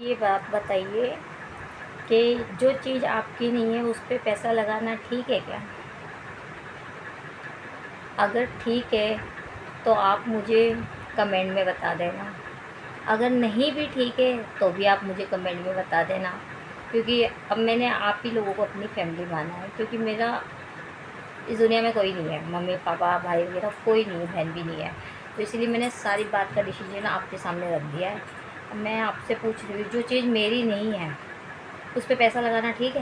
ये बात बताइए कि जो चीज़ आपकी नहीं है उस पे पैसा लगाना ठीक है क्या? अगर ठीक है तो आप मुझे कमेंट में बता देना। अगर नहीं भी ठीक है तो भी आप मुझे कमेंट में बता देना, क्योंकि अब मैंने आप ही लोगों को अपनी फैमिली माना है। क्योंकि मेरा इस दुनिया में कोई नहीं है, मम्मी पापा भाई वगैरह कोई नहीं है, बहन भी नहीं है। तो इसलिए मैंने सारी बात का डिसीजन आपके सामने रख दिया है। अब मैं आपसे पूछ रही हूँ, जो चीज़ मेरी नहीं है उस पे पैसा लगाना ठीक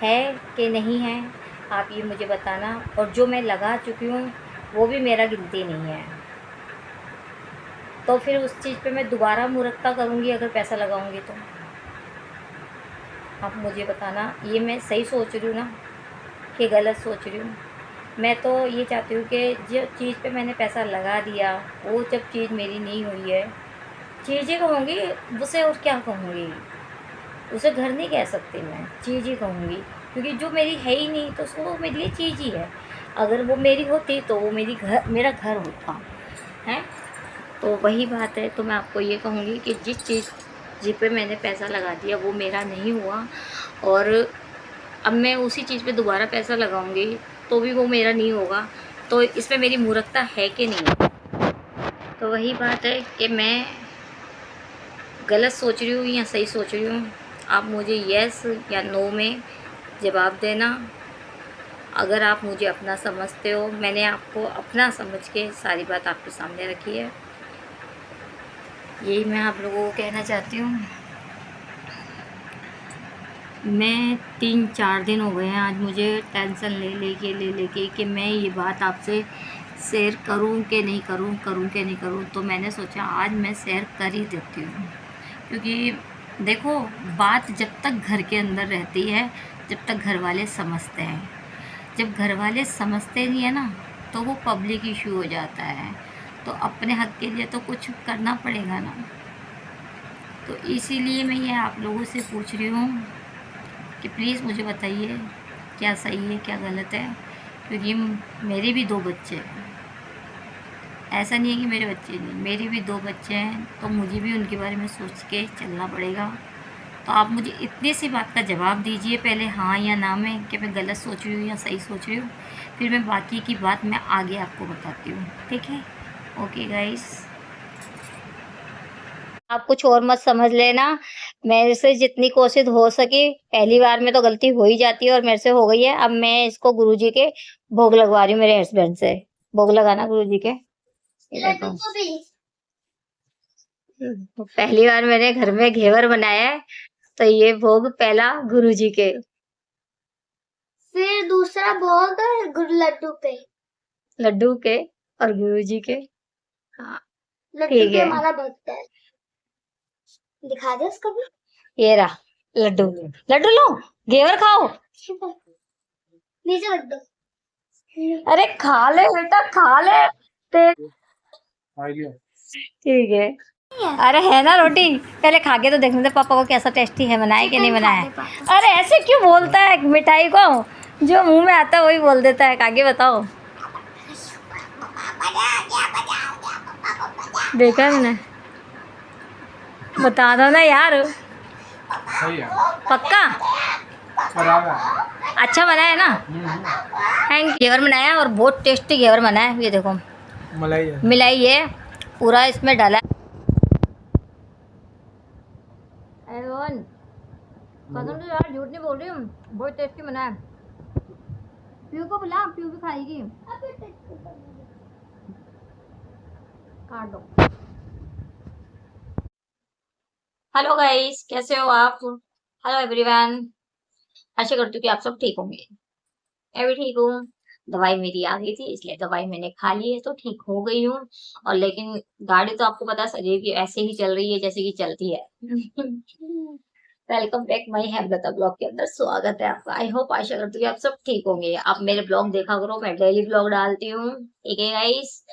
है कि नहीं है? आप ये मुझे बताना। और जो मैं लगा चुकी हूँ वो भी मेरा गिनती नहीं है, तो फिर उस चीज़ पे मैं दोबारा मूर्खता करूँगी अगर पैसा लगाऊँगी तो? आप मुझे बताना, ये मैं सही सोच रही हूँ ना कि गलत सोच रही हूँ? मैं तो ये चाहती हूँ कि जो चीज़ पे मैंने पैसा लगा दिया वो जब चीज़ मेरी नहीं हुई है, चीज़ ही कहूँगी उसे, और क्या कहूँगी उसे? घर नहीं कह सकती मैं, चीज़ ही कहूँगी। क्योंकि जो मेरी है ही नहीं तो उसको मेरे लिए चीज़ ही है। अगर वो मेरी होती तो वो मेरा घर होता है। तो वही बात है। तो मैं आपको ये कहूँगी कि जिस पे मैंने पैसा लगा दिया वो मेरा नहीं हुआ, और अब मैं उसी चीज़ पे दोबारा पैसा लगाऊंगी तो भी वो मेरा नहीं होगा। तो इसमें मेरी मूर्खता है कि नहीं? तो वही बात है कि मैं गलत सोच रही हूँ या सही सोच रही हूँ? आप मुझे यस या नो में जवाब देना। अगर आप मुझे अपना समझते हो, मैंने आपको अपना समझ के सारी बात आपके सामने रखी है, यही मैं आप लोगों को कहना चाहती हूँ। मैं 3-4 दिन हो गए हैं आज मुझे टेंशन ले लेके कि मैं ये बात आपसे शेयर करूं कि नहीं करूं, करूं कि नहीं करूं। तो मैंने सोचा आज मैं शेयर कर ही देती हूँ। क्योंकि देखो, बात जब तक घर के अंदर रहती है, जब तक घर वाले समझते हैं, जब घर वाले समझते नहीं है ना तो वो पब्लिक इशू हो जाता है। तो अपने हक के लिए तो कुछ करना पड़ेगा ना। तो इसीलिए मैं ये आप लोगों से पूछ रही हूँ कि प्लीज़ मुझे बताइए क्या सही है क्या गलत है। क्योंकि मेरे भी 2 बच्चे हैं, ऐसा नहीं है कि मेरे बच्चे नहीं, मेरे भी 2 बच्चे हैं, तो मुझे भी उनके बारे में सोच के चलना पड़ेगा। तो आप मुझे इतनी सी बात का जवाब दीजिए पहले, हाँ या ना में, कि मैं गलत सोच रही हूँ या सही सोच रही हूँ। फिर मैं बाकी की बात मैं आगे आपको बताती हूँ, ठीक है? ओके गाइस, आप कुछ और मत समझ लेना। मेरे से जितनी कोशिश हो सकी, पहली बार में तो गलती हो ही जाती है और मेरे से हो गई है। अब मैं इसको गुरुजी के भोग लगवा रही हूँ, मेरे हस्बैंड से। भोग लगाना गुरुजी के। ये देखो, तो पहली बार मैंने घर में घेवर बनाया है, तो ये भोग पहला गुरुजी के। फिर दूसरा भोग लड्डू पे, लड्डू के और गुरुजी के। हाँ लड्डू ठीक तो है, हमारा भक्त है। दिखा दे उसको भी। ये रहा लड्डू। लड्डू लो, घेवर खाओ। नीचे रख दो। अरे खा ले बेटा, खा ले। ठीक है। अरे है ना रोटी, पहले खा के तो देखने दे पापा को कैसा टेस्टी है, बनाए कि नहीं बनाया है। अरे ऐसे क्यों बोलता है मिठाई को, जो मुंह में आता है वही बोल देता है। आगे बताओ, देखा है मैंने, बता दो ना यार। पक्का अच्छा बना है ना? थैंक। घेवर बनाया और बहुत टेस्टी घेवर बना है। ये देखो मिलाई है पूरा इसमें डाला है। कसम से यार झूठ नहीं बोल रही हूँ, बहुत टेस्टी बना है। प्यू को बुला, प्यू भी खाएगी। काट दो। हेलो गाइस, कैसे हो आप? हेलो एवरीवन, आशा करती हूँ कि आप सब ठीक होंगे। मैं भी ठीक हूँ। दवाई मेरी आ गई थी, इसलिए दवाई मैंने खा ली है तो ठीक हो गई हूँ। और लेकिन गाड़ी तो आपको पता है शरीर की ऐसे ही चल रही है जैसे कि चलती है। Welcome back my Hemlata blog के अंदर स्वागत है आपका। आई होप, आशा करती हूँ कि आप सब ठीक होंगे। आप मेरे ब्लॉग देखा करो, मैं डेली ब्लॉग डालती हूँ, ठीक है गाइस?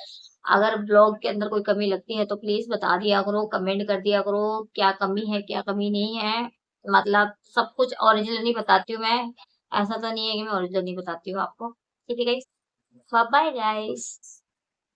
अगर ब्लॉग के अंदर कोई कमी लगती है तो प्लीज बता दिया करो, कमेंट कर दिया करो, क्या कमी है क्या कमी नहीं है। मतलब सब कुछ ओरिजिनल नहीं बताती हूँ मैं, ऐसा तो नहीं है कि मैं ओरिजिनल नहीं बताती हूँ आपको, ठीक है गाइस? Bye bye guys.